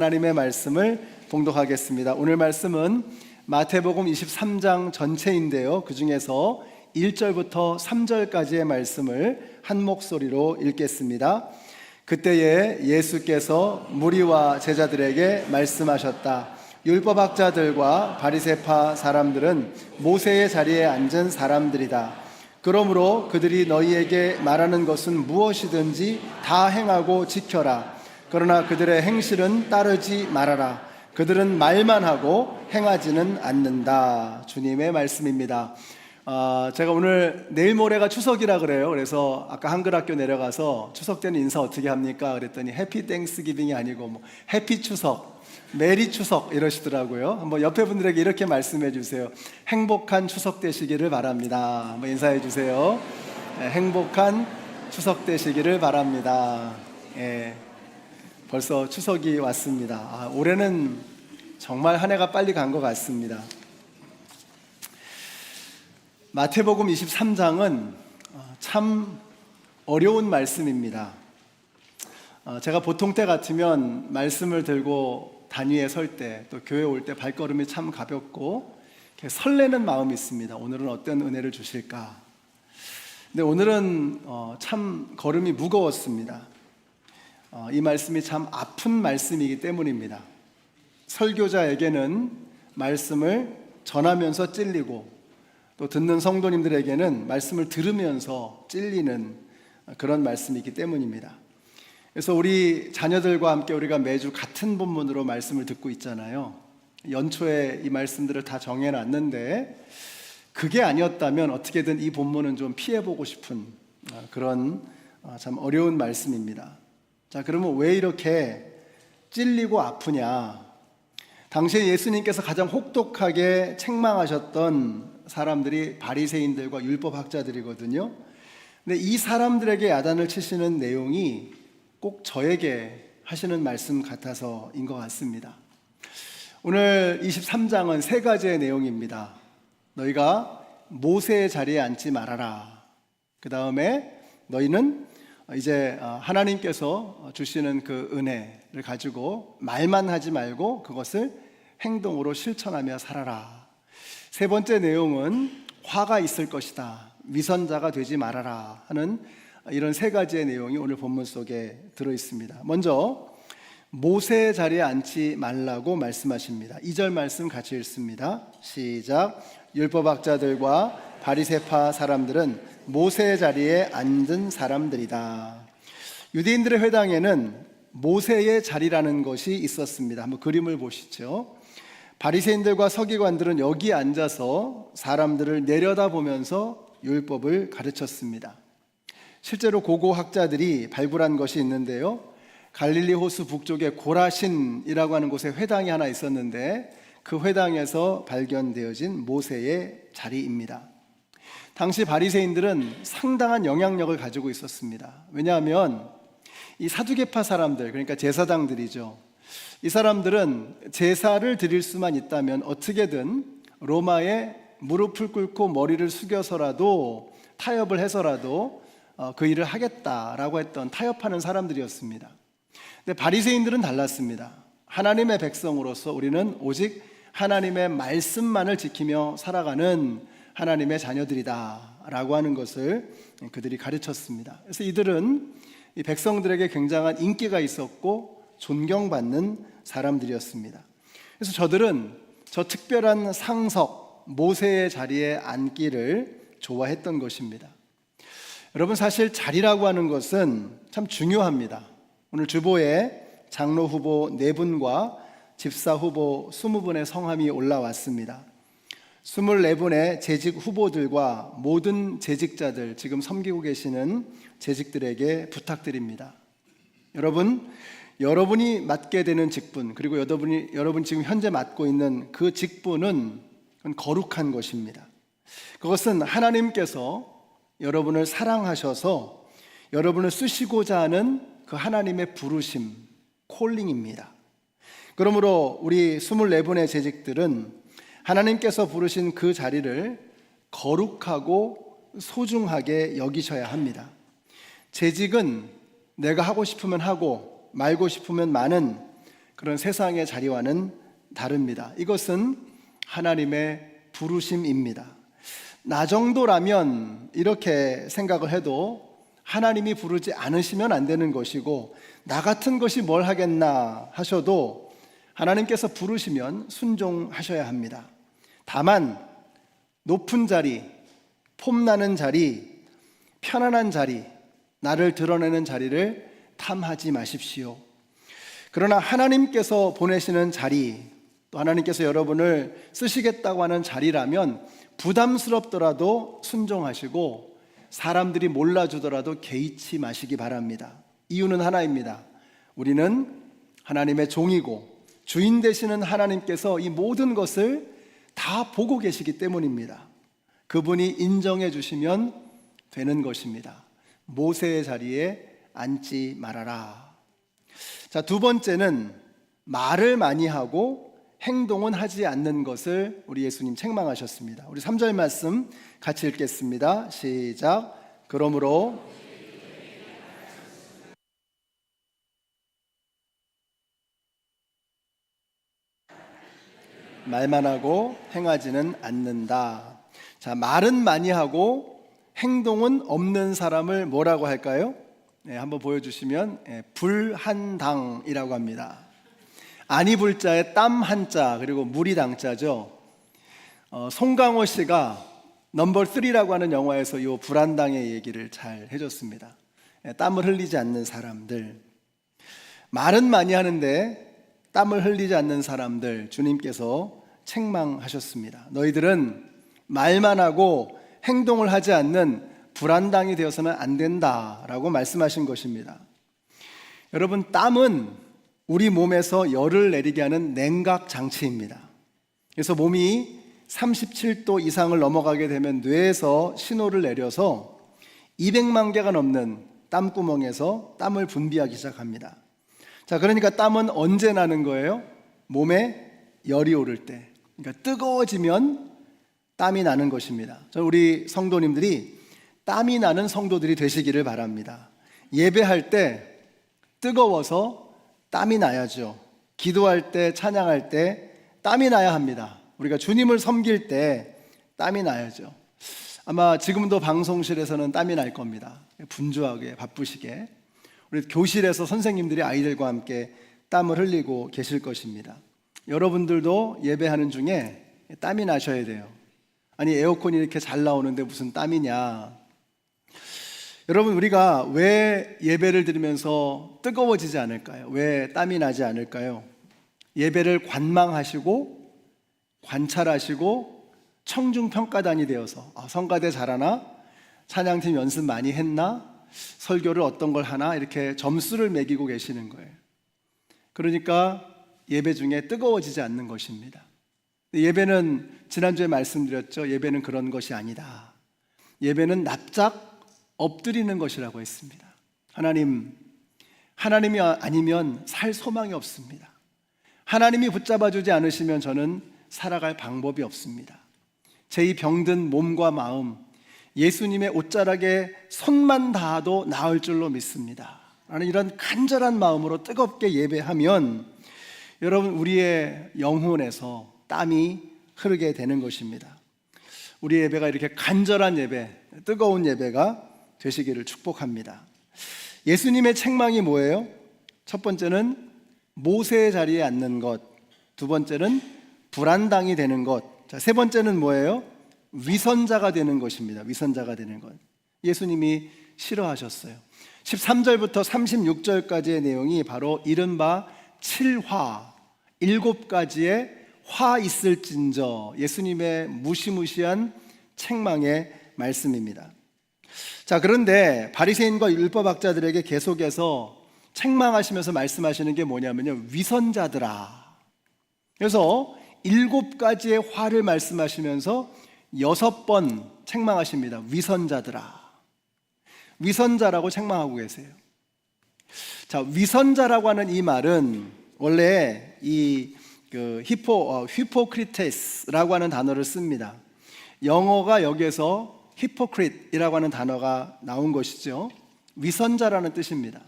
하나님의 말씀을 봉독하겠습니다. 오늘 말씀은 마태복음 23장 전체인데요, 그 중에서 1절부터 3절까지의 말씀을 한 목소리로 읽겠습니다. 그때에 예수께서 무리와 제자들에게 말씀하셨다. 율법학자들과 바리새파 사람들은 모세의 자리에 앉은 사람들이다. 그러므로 그들이 너희에게 말하는 것은 무엇이든지 다 행하고 지켜라. 그러나 그들의 행실은 따르지 말아라. 그들은 말만 하고 행하지는 않는다. 주님의 말씀입니다. 제가 오늘 내일 모레가 추석이라 그래요. 그래서 아까 한글학교 내려가서 추석 때는 인사 어떻게 합니까? 그랬더니 해피 땡스기빙이 아니고 해피 추석, 메리 추석 이러시더라고요. 한번 옆에 분들에게 이렇게 말씀해 주세요. 행복한 추석 되시기를 바랍니다. 한번 인사해 주세요. 행복한 추석 되시기를 바랍니다. 벌써 추석이 왔습니다. 올해는 정말 한 해가 빨리 간 것 같습니다. 마태복음 23장은 참 어려운 말씀입니다. 제가 보통 때 같으면 말씀을 들고 단위에 설 때, 또 교회 올 때 발걸음이 참 가볍고 설레는 마음이 있습니다. 오늘은 어떤 은혜를 주실까? 근데 오늘은 참 걸음이 무거웠습니다. 이 말씀이 참 아픈 말씀이기 때문입니다. 설교자에게는 말씀을 전하면서 찔리고, 또 듣는 성도님들에게는 말씀을 들으면서 찔리는 그런 말씀이기 때문입니다. 그래서 우리 자녀들과 함께 우리가 매주 같은 본문으로 말씀을 듣고 있잖아요. 연초에 이 말씀들을 다 정해놨는데 그게 아니었다면 어떻게든 이 본문은 좀 피해보고 싶은 그런 참 어려운 말씀입니다. 자, 그러면 왜 이렇게 찔리고 아프냐? 당시에 예수님께서 가장 혹독하게 책망하셨던 사람들이 바리새인들과 율법학자들이거든요. 근데 이 사람들에게 야단을 치시는 내용이 꼭 저에게 하시는 말씀 같아서인 것 같습니다. 오늘 23장은 세 가지의 내용입니다. 너희가 모세의 자리에 앉지 말아라. 그 다음에 너희는 이제 하나님께서 주시는 그 은혜를 가지고 말만 하지 말고 그것을 행동으로 실천하며 살아라. 세 번째 내용은 화가 있을 것이다. 위선자가 되지 말아라 하는 이런 세 가지의 내용이 오늘 본문 속에 들어 있습니다. 먼저 모세의 자리에 앉지 말라고 말씀하십니다. 2절 말씀 같이 읽습니다. 시작. 율법학자들과 바리새파 사람들은 모세의 자리에 앉은 사람들이다. 유대인들의 회당에는 모세의 자리라는 것이 있었습니다. 한번 그림을 보시죠. 바리새인들과 서기관들은 여기 앉아서 사람들을 내려다보면서 율법을 가르쳤습니다. 실제로 고고학자들이 발굴한 것이 있는데요, 갈릴리 호수 북쪽에 고라신이라고 하는 곳에 회당이 하나 있었는데 그 회당에서 발견되어진 모세의 자리입니다. 당시 바리새인들은 상당한 영향력을 가지고 있었습니다. 왜냐하면 이 사두개파 사람들, 그러니까 제사장들이죠. 이 사람들은 제사를 드릴 수만 있다면 어떻게든 로마에 무릎을 꿇고 머리를 숙여서라도 타협을 해서라도 그 일을 하겠다라고 했던 타협하는 사람들이었습니다. 근데 바리새인들은 달랐습니다. 하나님의 백성으로서 우리는 오직 하나님의 말씀만을 지키며 살아가는 하나님의 자녀들이다 라고 하는 것을 그들이 가르쳤습니다. 그래서 이들은 이 백성들에게 굉장한 인기가 있었고 존경받는 사람들이었습니다. 그래서 저들은 저 특별한 상석 모세의 자리에 앉기를 좋아했던 것입니다. 여러분, 사실 자리라고 하는 것은 참 중요합니다. 오늘 주보에 장로 후보 4분과 집사 후보 20분의 성함이 올라왔습니다. 24분의 재직 후보들과 모든 재직자들, 지금 섬기고 계시는 재직들에게 부탁드립니다. 여러분이 맡게 되는 직분, 그리고 여러분 지금 현재 맡고 있는 그 직분은 거룩한 것입니다. 그것은 하나님께서 여러분을 사랑하셔서 여러분을 쓰시고자 하는 그 하나님의 부르심, 콜링입니다. 그러므로 우리 24분의 재직들은 하나님께서 부르신 그 자리를 거룩하고 소중하게 여기셔야 합니다. 재직은 내가 하고 싶으면 하고 말고 싶으면 마는 그런 세상의 자리와는 다릅니다. 이것은 하나님의 부르심입니다. 나 정도라면 이렇게 생각을 해도 하나님이 부르지 않으시면 안 되는 것이고, 나 같은 것이 뭘 하겠나 하셔도 하나님께서 부르시면 순종하셔야 합니다. 다만 높은 자리, 폼나는 자리, 편안한 자리, 나를 드러내는 자리를 탐하지 마십시오. 그러나 하나님께서 보내시는 자리, 또 하나님께서 여러분을 쓰시겠다고 하는 자리라면 부담스럽더라도 순종하시고, 사람들이 몰라주더라도 개의치 마시기 바랍니다. 이유는 하나입니다. 우리는 하나님의 종이고 주인 되시는 하나님께서 이 모든 것을 다 보고 계시기 때문입니다. 그분이 인정해 주시면 되는 것입니다. 모세의 자리에 앉지 말아라. 자, 두 번째는 말을 많이 하고 행동은 하지 않는 것을 우리 예수님 책망하셨습니다. 우리 3절 말씀 같이 읽겠습니다. 시작. 그러므로 말만 하고 행하지는 않는다. 자, 말은 많이 하고 행동은 없는 사람을 뭐라고 할까요? 네, 한번 보여주시면 불한당이라고 합니다. 아니 불자에 땀 한자 그리고 물이 당자죠. 송강호 씨가 넘버 3라고 하는 영화에서 이 불한당의 얘기를 잘 해줬습니다. 땀을 흘리지 않는 사람들, 말은 많이 하는데 땀을 흘리지 않는 사람들, 주님께서 책망하셨습니다. 너희들은 말만 하고 행동을 하지 않는 불안당이 되어서는 안 된다라고 말씀하신 것입니다. 여러분, 땀은 우리 몸에서 열을 내리게 하는 냉각 장치입니다. 그래서 몸이 37도 이상을 넘어가게 되면 뇌에서 신호를 내려서 200만 개가 넘는 땀구멍에서 땀을 분비하기 시작합니다. 자, 그러니까 땀은 언제 나는 거예요? 몸에 열이 오를 때, 그러니까 뜨거워지면 땀이 나는 것입니다. 우리 성도님들이 땀이 나는 성도들이 되시기를 바랍니다. 예배할 때 뜨거워서 땀이 나야죠. 기도할 때, 찬양할 때 땀이 나야 합니다. 우리가 주님을 섬길 때 땀이 나야죠. 아마 지금도 방송실에서는 땀이 날 겁니다. 분주하게 바쁘시게 우리 교실에서 선생님들이 아이들과 함께 땀을 흘리고 계실 것입니다. 여러분들도 예배하는 중에 땀이 나셔야 돼요. 아니, 에어컨이 이렇게 잘 나오는데 무슨 땀이냐. 여러분, 우리가 왜 예배를 드리면서 뜨거워지지 않을까요? 왜 땀이 나지 않을까요? 예배를 관망하시고 관찰하시고 청중평가단이 되어서 성가대 잘하나? 찬양팀 연습 많이 했나? 설교를 어떤 걸 하나? 이렇게 점수를 매기고 계시는 거예요. 그러니까 예배 중에 뜨거워지지 않는 것입니다. 예배는 지난주에 말씀드렸죠. 예배는 그런 것이 아니다. 예배는 납작 엎드리는 것이라고 했습니다. 하나님이 아니면 살 소망이 없습니다. 하나님이 붙잡아주지 않으시면 저는 살아갈 방법이 없습니다. 제 이 병든 몸과 마음, 예수님의 옷자락에 손만 닿아도 나을 줄로 믿습니다. 라는 이런 간절한 마음으로 뜨겁게 예배하면 여러분, 우리의 영혼에서 땀이 흐르게 되는 것입니다. 우리 예배가 이렇게 간절한 예배, 뜨거운 예배가 되시기를 축복합니다. 예수님의 책망이 뭐예요? 첫 번째는 모세의 자리에 앉는 것, 두 번째는 불안당이 되는 것, 자, 세 번째는 뭐예요? 위선자가 되는 것입니다. 위선자가 되는 것. 예수님이 싫어하셨어요. 13절부터 36절까지의 내용이 바로 이른바 7화, 7가지의 화 있을진저, 예수님의 무시무시한 책망의 말씀입니다. 자, 그런데 바리새인과 율법학자들에게 계속해서 책망하시면서 말씀하시는 게 뭐냐면요, 위선자들아. 그래서 7가지의 화를 말씀하시면서 6번 책망하십니다. 위선자들아. 위선자라고 책망하고 계세요. 자, 위선자라고 하는 이 말은 원래 이 히포크리테스라고 하는 단어를 씁니다. 영어가 여기에서 히포크리트이라고 하는 단어가 나온 것이죠. 위선자라는 뜻입니다.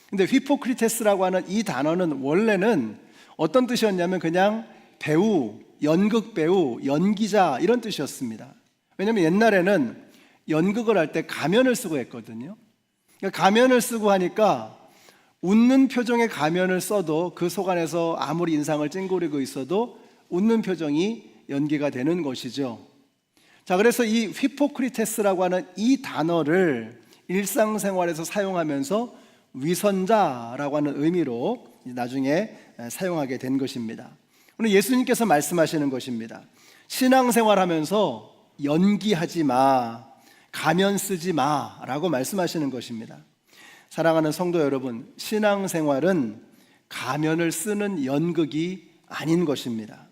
근데 휘포크리테스라고 하는 이 단어는 원래는 어떤 뜻이었냐면 그냥 배우, 연극 배우, 연기자 이런 뜻이었습니다. 왜냐하면 옛날에는 연극을 할 때 가면을 쓰고 했거든요. 그러니까 가면을 쓰고 하니까 웃는 표정의 가면을 써도 그 속 안에서 아무리 인상을 찡그리고 있어도 웃는 표정이 연기가 되는 것이죠. 자, 그래서 이 휘포크리테스라고 하는 이 단어를 일상생활에서 사용하면서 위선자라고 하는 의미로 나중에 사용하게 된 것입니다. 오늘 예수님께서 말씀하시는 것입니다. 신앙생활하면서 연기하지 마, 가면 쓰지 마라고 말씀하시는 것입니다. 사랑하는 성도 여러분, 신앙생활은 가면을 쓰는 연극이 아닌 것입니다.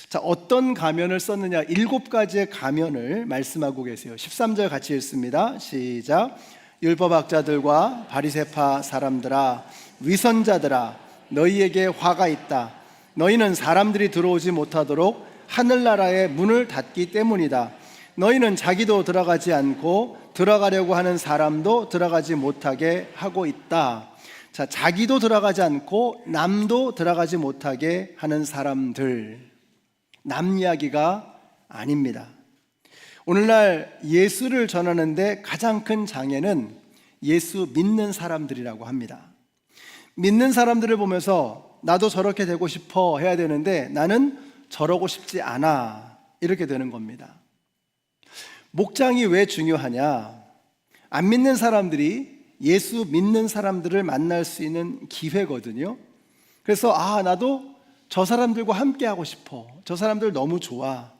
자, 어떤 가면을 썼느냐? 7가지의 가면을 말씀하고 계세요. 13절 같이 읽습니다. 시작. 율법학자들과 바리새파 사람들아, 위선자들아, 너희에게 화가 있다. 너희는 사람들이 들어오지 못하도록 하늘나라의 문을 닫기 때문이다. 너희는 자기도 들어가지 않고 들어가려고 하는 사람도 들어가지 못하게 하고 있다. 자, 자기도 들어가지 않고 남도 들어가지 못하게 하는 사람들, 남 이야기가 아닙니다. 오늘날 예수를 전하는데 가장 큰 장애는 예수 믿는 사람들이라고 합니다. 믿는 사람들을 보면서 나도 저렇게 되고 싶어 해야 되는데 나는 저러고 싶지 않아, 이렇게 되는 겁니다. 목장이 왜 중요하냐? 안 믿는 사람들이 예수 믿는 사람들을 만날 수 있는 기회거든요. 그래서 나도 저 사람들과 함께 하고 싶어, 저 사람들 너무 좋아,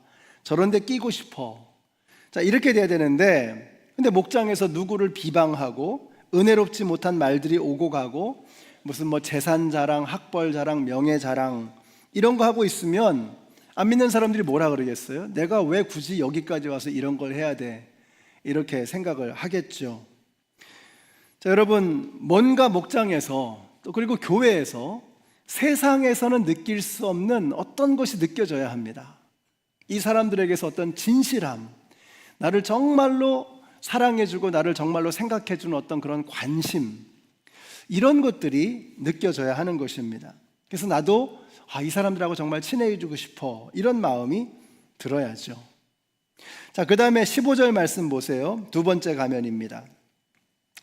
저런 데 끼고 싶어. 자, 이렇게 돼야 되는데, 근데 목장에서 누구를 비방하고 은혜롭지 못한 말들이 오고 가고 무슨 재산 자랑, 학벌 자랑, 명예 자랑 이런 거 하고 있으면 안 믿는 사람들이 뭐라 그러겠어요? 내가 왜 굳이 여기까지 와서 이런 걸 해야 돼? 이렇게 생각을 하겠죠. 자, 여러분, 뭔가 목장에서 또 그리고 교회에서 세상에서는 느낄 수 없는 어떤 것이 느껴져야 합니다. 이 사람들에게서 어떤 진실함, 나를 정말로 사랑해주고 나를 정말로 생각해주는 어떤 그런 관심, 이런 것들이 느껴져야 하는 것입니다. 그래서 나도 이 사람들하고 정말 친해지고 싶어, 이런 마음이 들어야죠. 자, 그 다음에 15절 말씀 보세요. 두 번째 가면입니다.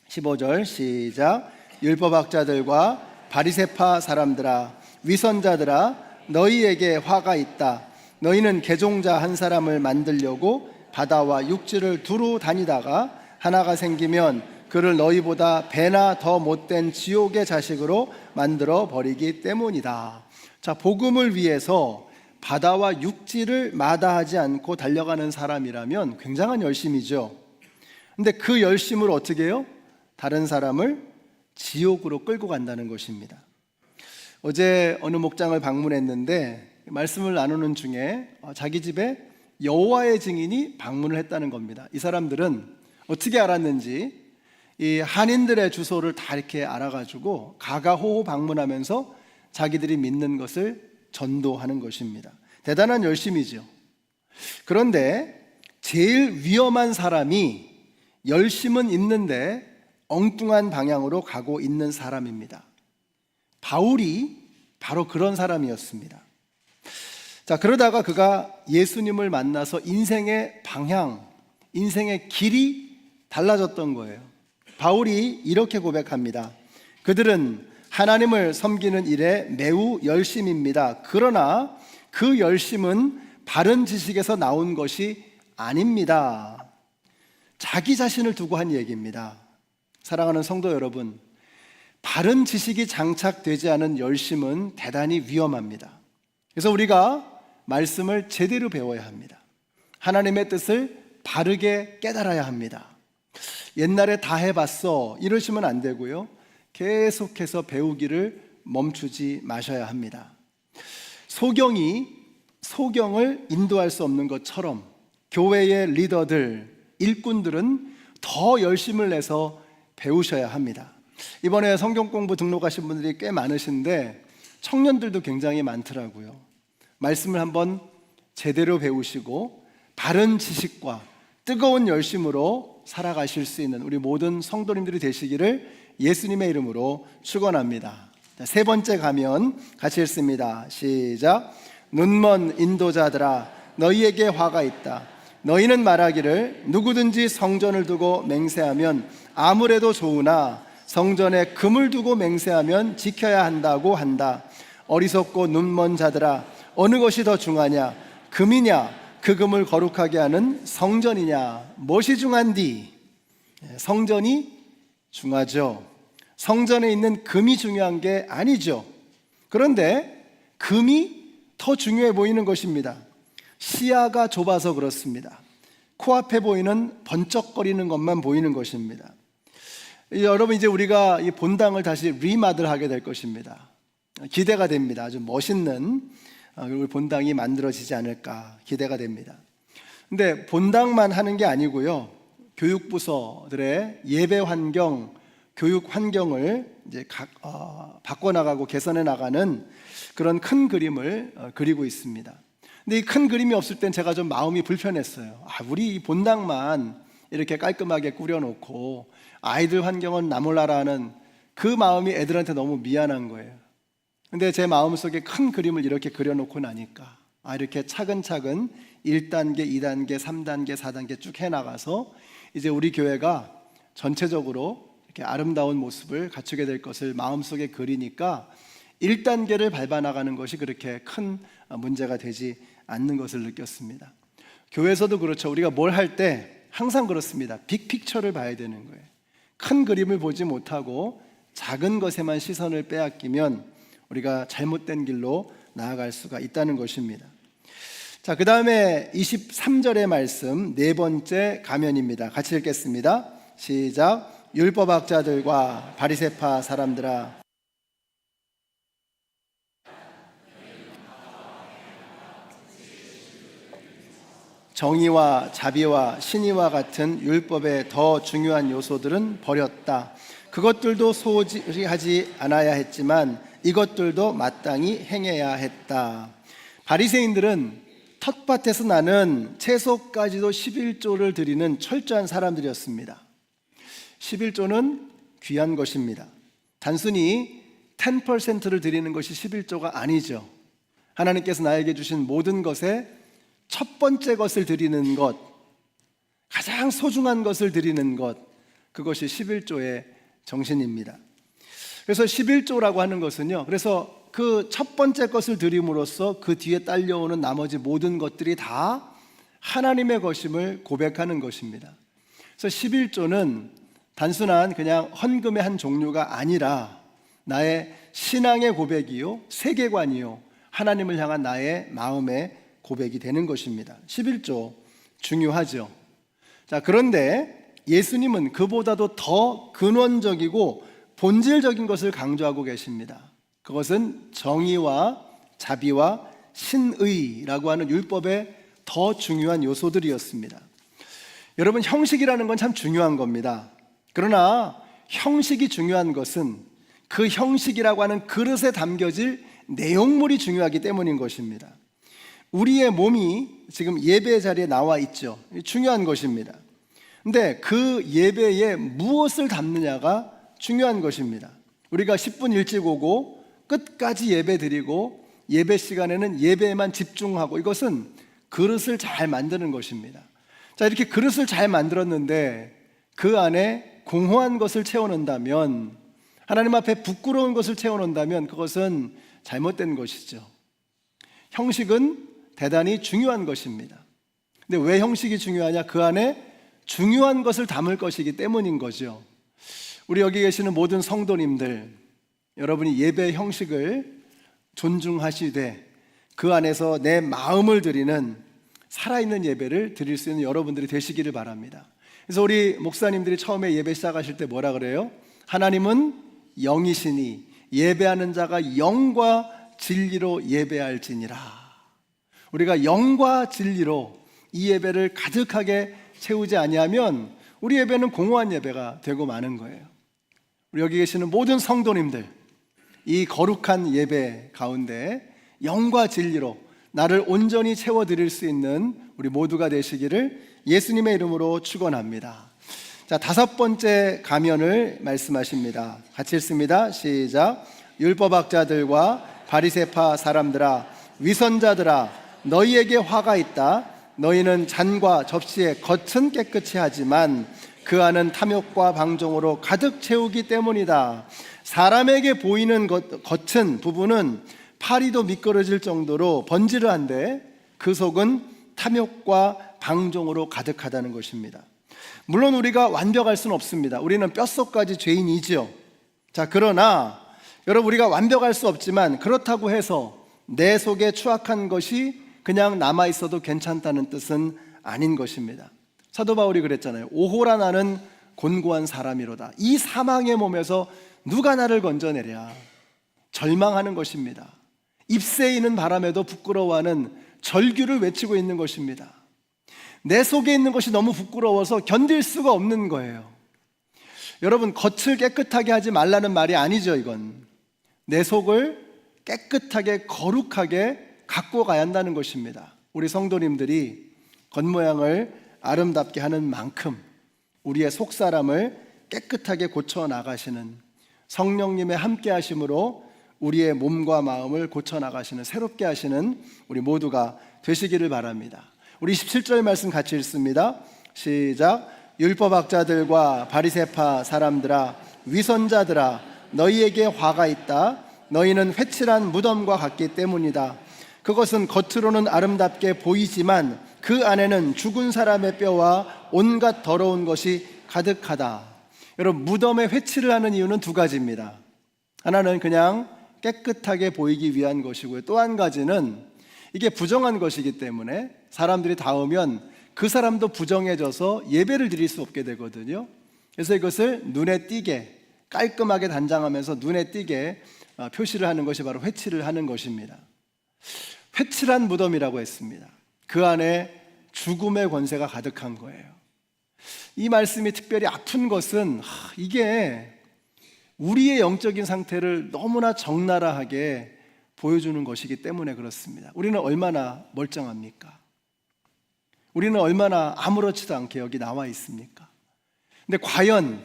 15절 시작. 율법학자들과 바리새파 사람들아, 위선자들아, 너희에게 화가 있다. 너희는 개종자 한 사람을 만들려고 바다와 육지를 두루 다니다가 하나가 생기면 그를 너희보다 배나 더 못된 지옥의 자식으로 만들어 버리기 때문이다. 자, 복음을 위해서 바다와 육지를 마다하지 않고 달려가는 사람이라면 굉장한 열심이죠. 근데 그 열심을 어떻게 해요? 다른 사람을 지옥으로 끌고 간다는 것입니다. 어제 어느 목장을 방문했는데 말씀을 나누는 중에 자기 집에 여호와의 증인이 방문을 했다는 겁니다. 이 사람들은 어떻게 알았는지 이 한인들의 주소를 다 이렇게 알아가지고 가가호호 방문하면서 자기들이 믿는 것을 전도하는 것입니다. 대단한 열심이죠. 그런데 제일 위험한 사람이 열심은 있는데 엉뚱한 방향으로 가고 있는 사람입니다. 바울이 바로 그런 사람이었습니다. 자, 그러다가 그가 예수님을 만나서 인생의 방향, 인생의 길이 달라졌던 거예요. 바울이 이렇게 고백합니다. 그들은 하나님을 섬기는 일에 매우 열심입니다. 그러나 그 열심은 바른 지식에서 나온 것이 아닙니다. 자기 자신을 두고 한 얘기입니다. 사랑하는 성도 여러분, 바른 지식이 장착되지 않은 열심은 대단히 위험합니다. 그래서 우리가 말씀을 제대로 배워야 합니다. 하나님의 뜻을 바르게 깨달아야 합니다. 옛날에 다 해봤어 이러시면 안 되고요, 계속해서 배우기를 멈추지 마셔야 합니다. 소경이 소경을 인도할 수 없는 것처럼 교회의 리더들, 일꾼들은 더 열심을 내서 배우셔야 합니다. 이번에 성경 공부 등록하신 분들이 꽤 많으신데 청년들도 굉장히 많더라고요. 말씀을 한번 제대로 배우시고 바른 지식과 뜨거운 열심으로 살아가실 수 있는 우리 모든 성도님들이 되시기를 예수님의 이름으로 축원합니다. 자, 세 번째 가면 같이 읽습니다. 시작. 눈먼 인도자들아 너희에게 화가 있다. 너희는 말하기를 누구든지 성전을 두고 맹세하면 아무래도 좋으나 성전에 금을 두고 맹세하면 지켜야 한다고 한다. 어리석고 눈먼 자들아 어느 것이 더 중하냐? 금이냐? 그 금을 거룩하게 하는 성전이냐? 무엇이 중한디? 성전이 중하죠. 성전에 있는 금이 중요한 게 아니죠. 그런데 금이 더 중요해 보이는 것입니다. 시야가 좁아서 그렇습니다. 코앞에 보이는 번쩍거리는 것만 보이는 것입니다. 여러분, 이제 우리가 이 본당을 다시 리마들하게 될 것입니다. 기대가 됩니다. 아주 멋있는 우리 본당이 만들어지지 않을까 기대가 됩니다. 근데 본당만 하는 게 아니고요, 교육부서들의 예배 환경, 교육 환경을 이제 바꿔나가고 개선해 나가는 그런 큰 그림을 그리고 있습니다. 근데 이 큰 그림이 없을 땐 제가 좀 마음이 불편했어요. 우리 이 본당만 이렇게 깔끔하게 꾸려놓고 아이들 환경은 나 몰라라 하는 그 마음이 애들한테 너무 미안한 거예요. 근데 제 마음속에 큰 그림을 이렇게 그려놓고 나니까 이렇게 차근차근 1단계, 2단계, 3단계, 4단계 쭉 해나가서 이제 우리 교회가 전체적으로 이렇게 아름다운 모습을 갖추게 될 것을 마음속에 그리니까 1단계를 밟아나가는 것이 그렇게 큰 문제가 되지 않는 것을 느꼈습니다. 교회에서도 그렇죠. 우리가 뭘 할 때 항상 그렇습니다. 빅픽처를 봐야 되는 거예요. 큰 그림을 보지 못하고 작은 것에만 시선을 빼앗기면 우리가 잘못된 길로 나아갈 수가 있다는 것입니다. 자, 그 다음에 23절의 말씀, 네 번째 가면입니다. 같이 읽겠습니다. 시작. 율법학자들과 바리새파 사람들아 정의와 자비와 신의와 같은 율법의 더 중요한 요소들은 버렸다. 그것들도 소홀히 하지 않아야 했지만 이것들도 마땅히 행해야 했다. 바리새인들은 텃밭에서 나는 채소까지도 11조를 드리는 철저한 사람들이었습니다. 11조는 귀한 것입니다. 단순히 10%를 드리는 것이 11조가 아니죠. 하나님께서 나에게 주신 모든 것에 첫 번째 것을 드리는 것, 가장 소중한 것을 드리는 것, 그것이 11조의 정신입니다. 그래서 11조라고 하는 것은요, 그래서 그 첫 번째 것을 드림으로써 그 뒤에 딸려오는 나머지 모든 것들이 다 하나님의 것임을 고백하는 것입니다. 그래서 11조는 단순한 그냥 헌금의 한 종류가 아니라 나의 신앙의 고백이요, 세계관이요, 하나님을 향한 나의 마음의 고백이 되는 것입니다. 11조 중요하죠. 자, 그런데 예수님은 그보다도 더 근원적이고 본질적인 것을 강조하고 계십니다. 그것은 정의와 자비와 신의라고 하는 율법의 더 중요한 요소들이었습니다. 여러분, 형식이라는 건 참 중요한 겁니다. 그러나 형식이 중요한 것은 그 형식이라고 하는 그릇에 담겨질 내용물이 중요하기 때문인 것입니다. 우리의 몸이 지금 예배 자리에 나와 있죠. 중요한 것입니다. 근데 그 예배에 무엇을 담느냐가 중요한 것입니다. 우리가 10분 일찍 오고 끝까지 예배 드리고 예배 시간에는 예배에만 집중하고, 이것은 그릇을 잘 만드는 것입니다. 자, 이렇게 그릇을 잘 만들었는데 그 안에 공허한 것을 채워놓는다면, 하나님 앞에 부끄러운 것을 채워놓는다면 그것은 잘못된 것이죠. 형식은 대단히 중요한 것입니다. 근데 왜 형식이 중요하냐? 그 안에 중요한 것을 담을 것이기 때문인 거죠. 우리 여기 계시는 모든 성도님들, 여러분이 예배 형식을 존중하시되 그 안에서 내 마음을 드리는 살아있는 예배를 드릴 수 있는 여러분들이 되시기를 바랍니다. 그래서 우리 목사님들이 처음에 예배 시작하실 때 뭐라 그래요? 하나님은 영이시니 예배하는 자가 영과 진리로 예배할지니라. 우리가 영과 진리로 이 예배를 가득하게 채우지 아니하면 우리 예배는 공허한 예배가 되고 마는 거예요. 우리 여기 계시는 모든 성도님들, 이 거룩한 예배 가운데 영과 진리로 나를 온전히 채워드릴 수 있는 우리 모두가 되시기를 예수님의 이름으로 축원합니다. 자, 자, 5번째 가면을 말씀하십니다. 같이 읽습니다. 시작. 율법학자들과 바리새파 사람들아, 위선자들아, 너희에게 화가 있다. 너희는 잔과 접시의 겉은 깨끗이 하지만 그 안은 탐욕과 방종으로 가득 채우기 때문이다. 사람에게 보이는 겉은 부분은 파리도 미끄러질 정도로 번지르한데 그 속은 탐욕과 방종으로 가득하다는 것입니다. 물론 우리가 완벽할 수는 없습니다. 우리는 뼛속까지 죄인이지요. 자, 그러나 여러분, 우리가 완벽할 수 없지만 그렇다고 해서 내 속에 추악한 것이 그냥 남아 있어도 괜찮다는 뜻은 아닌 것입니다. 사도 바울이 그랬잖아요. 오호라 나는 곤고한 사람이로다. 이 사망의 몸에서 누가 나를 건져내랴. 절망하는 것입니다. 잎새이는 바람에도 부끄러워하는 절규를 외치고 있는 것입니다. 내 속에 있는 것이 너무 부끄러워서 견딜 수가 없는 거예요. 여러분, 겉을 깨끗하게 하지 말라는 말이 아니죠. 이건 내 속을 깨끗하게 거룩하게 갖고 가야 한다는 것입니다. 우리 성도님들이 겉모양을 아름답게 하는 만큼 우리의 속사람을 깨끗하게 고쳐 나가시는 성령님의 함께 하심으로 우리의 몸과 마음을 고쳐 나가시는, 새롭게 하시는 우리 모두가 되시기를 바랍니다. 우리 17절 말씀 같이 읽습니다. 시작. 율법학자들과 바리새파 사람들아, 위선자들아, 너희에게 화가 있다. 너희는 회칠한 무덤과 같기 때문이다. 그것은 겉으로는 아름답게 보이지만 그 안에는 죽은 사람의 뼈와 온갖 더러운 것이 가득하다. 여러분, 무덤에 회칠을 하는 이유는 두 가지입니다. 하나는 그냥 깨끗하게 보이기 위한 것이고요. 또 한 가지는 이게 부정한 것이기 때문에 사람들이 닿으면 그 사람도 부정해져서 예배를 드릴 수 없게 되거든요. 그래서 이것을 눈에 띄게 깔끔하게 단장하면서 눈에 띄게 표시를 하는 것이 바로 회칠을 하는 것입니다. 회칠한 무덤이라고 했습니다. 그 안에 죽음의 권세가 가득한 거예요. 이 말씀이 특별히 아픈 것은 이게 우리의 영적인 상태를 너무나 적나라하게 보여주는 것이기 때문에 그렇습니다. 우리는 얼마나 멀쩡합니까? 우리는 얼마나 아무렇지도 않게 여기 나와 있습니까? 근데 과연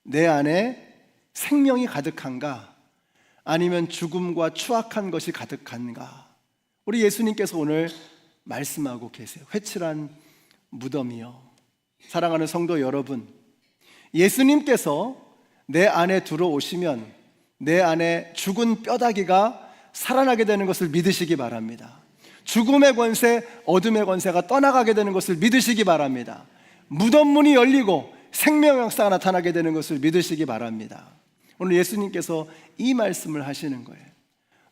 내 안에 생명이 가득한가? 아니면 죽음과 추악한 것이 가득한가? 우리 예수님께서 오늘 말씀하고 계세요. 회칠한 무덤이요. 사랑하는 성도 여러분, 예수님께서 내 안에 들어오시면 내 안에 죽은 뼈다귀가 살아나게 되는 것을 믿으시기 바랍니다. 죽음의 권세, 어둠의 권세가 떠나가게 되는 것을 믿으시기 바랍니다. 무덤 문이 열리고 생명 역사가 나타나게 되는 것을 믿으시기 바랍니다. 오늘 예수님께서 이 말씀을 하시는 거예요.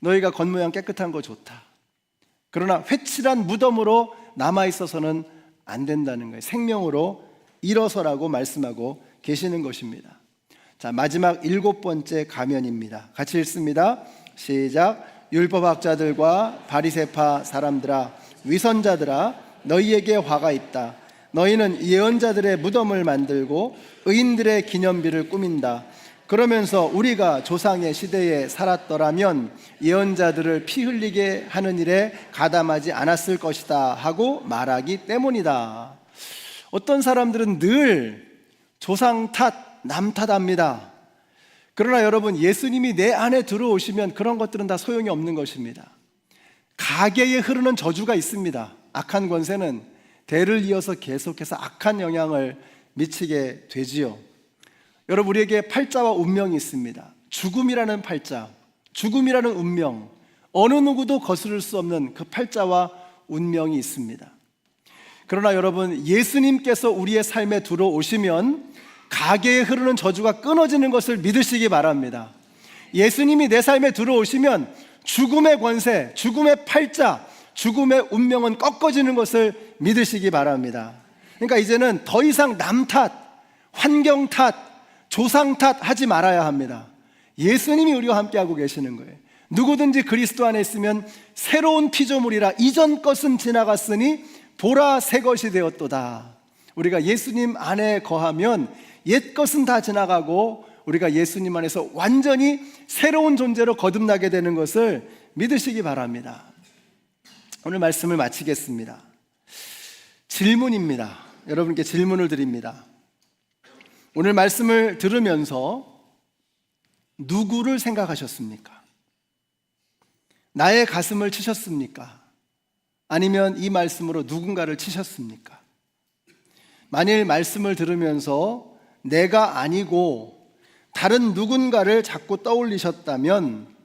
너희가 겉모양 깨끗한 거 좋다. 그러나 회칠한 무덤으로 남아있어서는 안 된다는 거예요. 생명으로 일어서라고 말씀하고 계시는 것입니다. 자, 마지막 7번째 가면입니다. 같이 읽습니다. 시작. 율법학자들과 바리새파 사람들아, 위선자들아, 너희에게 화가 있다. 너희는 예언자들의 무덤을 만들고 의인들의 기념비를 꾸민다. 그러면서 우리가 조상의 시대에 살았더라면 예언자들을 피 흘리게 하는 일에 가담하지 않았을 것이다 하고 말하기 때문이다. 어떤 사람들은 늘 조상 탓, 남 탓합니다. 그러나 여러분, 예수님이 내 안에 들어오시면 그런 것들은 다 소용이 없는 것입니다. 가계에 흐르는 저주가 있습니다. 악한 권세는 대를 이어서 계속해서 악한 영향을 미치게 되지요. 여러분, 우리에게 팔자와 운명이 있습니다. 죽음이라는 팔자, 죽음이라는 운명, 어느 누구도 거스를 수 없는 그 팔자와 운명이 있습니다. 그러나 여러분, 예수님께서 우리의 삶에 들어오시면 가계에 흐르는 저주가 끊어지는 것을 믿으시기 바랍니다. 예수님이 내 삶에 들어오시면 죽음의 권세, 죽음의 팔자, 죽음의 운명은 꺾어지는 것을 믿으시기 바랍니다. 그러니까 이제는 더 이상 남 탓, 환경 탓, 조상 탓 하지 말아야 합니다. 예수님이 우리와 함께하고 계시는 거예요. 누구든지 그리스도 안에 있으면 새로운 피조물이라 이전 것은 지나갔으니 보라 새 것이 되었도다. 우리가 예수님 안에 거하면 옛 것은 다 지나가고 우리가 예수님 안에서 완전히 새로운 존재로 거듭나게 되는 것을 믿으시기 바랍니다. 오늘 말씀을 마치겠습니다. 질문입니다. 여러분께 질문을 드립니다. 오늘 말씀을 들으면서 누구를 생각하셨습니까? 나의 가슴을 치셨습니까? 아니면 이 말씀으로 누군가를 치셨습니까? 만일 말씀을 들으면서 내가 아니고 다른 누군가를 자꾸 떠올리셨다면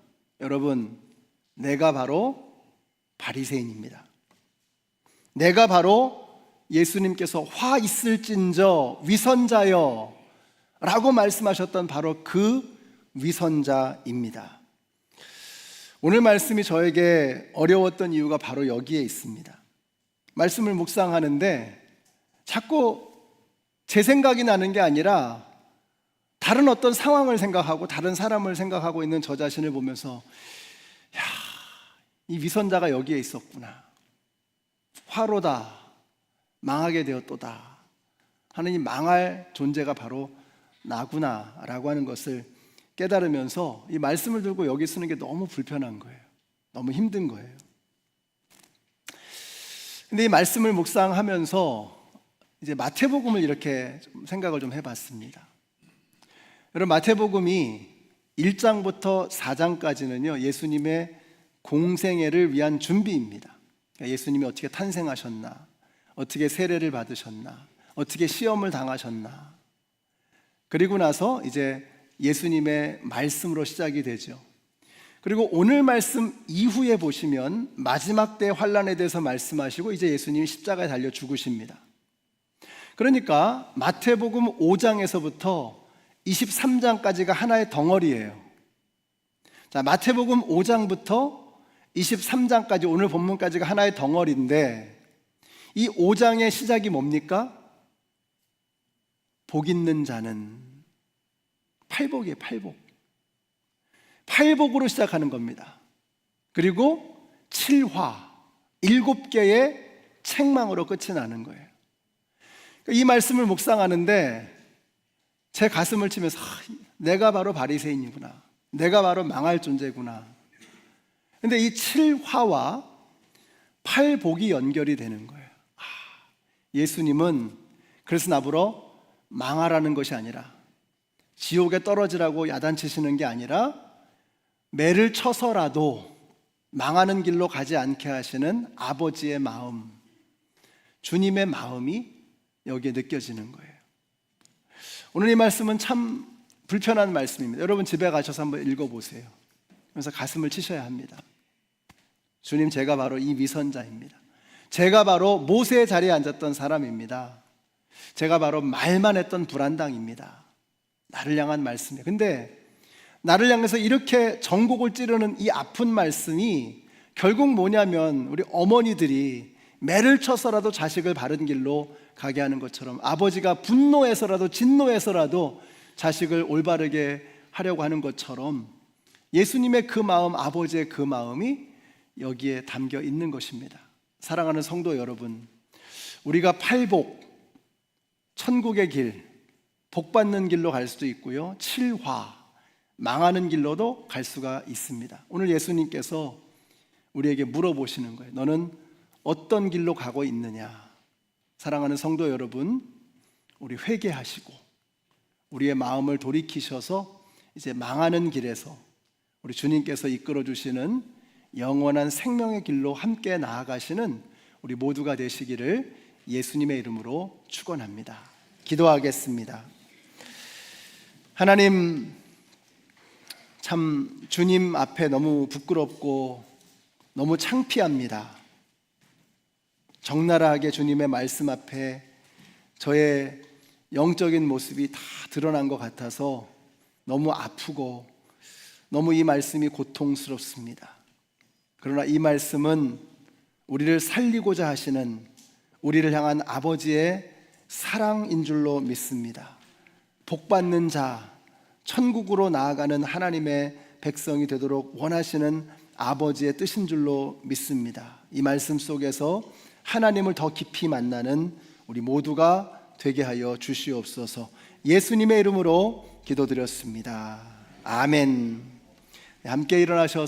여러분, 내가 바로 바리새인입니다. 내가 바로 예수님께서 화 있을진저 위선자여 라고 말씀하셨던 바로 그 위선자입니다. 오늘 말씀이 저에게 어려웠던 이유가 바로 여기에 있습니다. 말씀을 묵상하는데 자꾸 제 생각이 나는 게 아니라 다른 어떤 상황을 생각하고 다른 사람을 생각하고 있는 저 자신을 보면서 야, 이 위선자가 여기에 있었구나. 화로다. 망하게 되었도다. 하느님 망할 존재가 바로 나구나 라고 하는 것을 깨달으면서 이 말씀을 들고 여기 쓰는 게 너무 불편한 거예요. 너무 힘든 거예요. 근데 이 말씀을 묵상하면서 이제 마태복음을 이렇게 좀 생각을 좀 해봤습니다. 여러분, 마태복음이 1장부터 4장까지는요 예수님의 공생애를 위한 준비입니다. 그러니까 예수님이 어떻게 탄생하셨나, 어떻게 세례를 받으셨나, 어떻게 시험을 당하셨나, 그리고 나서 이제 예수님의 말씀으로 시작이 되죠. 그리고 오늘 말씀 이후에 보시면 마지막 때 환난에 대해서 말씀하시고 이제 예수님이 십자가에 달려 죽으십니다. 그러니까 마태복음 5장에서부터 23장까지가 하나의 덩어리예요. 자, 마태복음 5장부터 23장까지 오늘 본문까지가 하나의 덩어리인데 이 5장의 시작이 뭡니까? 복 있는 자는 팔복이에요. 팔복. 팔복으로 시작하는 겁니다. 그리고 7화 7개의 책망으로 끝이 나는 거예요. 이 말씀을 묵상하는데 제 가슴을 치면서 내가 바로 바리새인이구나, 내가 바로 망할 존재구나. 근데 이 7화와 팔복이 연결이 되는 거예요. 예수님은 그래서 나보러 망하라는 것이 아니라, 지옥에 떨어지라고 야단치시는 게 아니라 매를 쳐서라도 망하는 길로 가지 않게 하시는 아버지의 마음, 주님의 마음이 여기에 느껴지는 거예요. 오늘 이 말씀은 참 불편한 말씀입니다. 여러분 집에 가셔서 한번 읽어보세요. 그래서 가슴을 치셔야 합니다. 주님, 제가 바로 이 위선자입니다. 제가 바로 모세의 자리에 앉았던 사람입니다. 제가 바로 말만 했던 불안당입니다. 나를 향한 말씀이에요. 근데 나를 향해서 이렇게 전곡을 찌르는 이 아픈 말씀이 결국 뭐냐면 우리 어머니들이 매를 쳐서라도 자식을 바른 길로 가게 하는 것처럼, 아버지가 분노해서라도 진노해서라도 자식을 올바르게 하려고 하는 것처럼 예수님의 그 마음, 아버지의 그 마음이 여기에 담겨 있는 것입니다. 사랑하는 성도 여러분, 우리가 팔복, 천국의 길, 복받는 길로 갈 수도 있고요, 7화, 망하는 길로도 갈 수가 있습니다. 오늘 예수님께서 우리에게 물어보시는 거예요. 너는 어떤 길로 가고 있느냐? 사랑하는 성도 여러분, 우리 회개하시고 우리의 마음을 돌이키셔서 이제 망하는 길에서 우리 주님께서 이끌어 주시는 영원한 생명의 길로 함께 나아가시는 우리 모두가 되시기를 예수님의 이름으로 축원합니다. 기도하겠습니다. 하나님, 참 주님 앞에 너무 부끄럽고 너무 창피합니다. 적나라하게 주님의 말씀 앞에 저의 영적인 모습이 다 드러난 것 같아서 너무 아프고 너무 이 말씀이 고통스럽습니다. 그러나 이 말씀은 우리를 살리고자 하시는 우리를 향한 아버지의 사랑인 줄로 믿습니다. 복받는 자, 천국으로 나아가는 하나님의 백성이 되도록 원하시는 아버지의 뜻인 줄로 믿습니다. 이 말씀 속에서 하나님을 더 깊이 만나는 우리 모두가 되게 하여 주시옵소서. 예수님의 이름으로 기도드렸습니다. 아멘. 함께 일어나셔서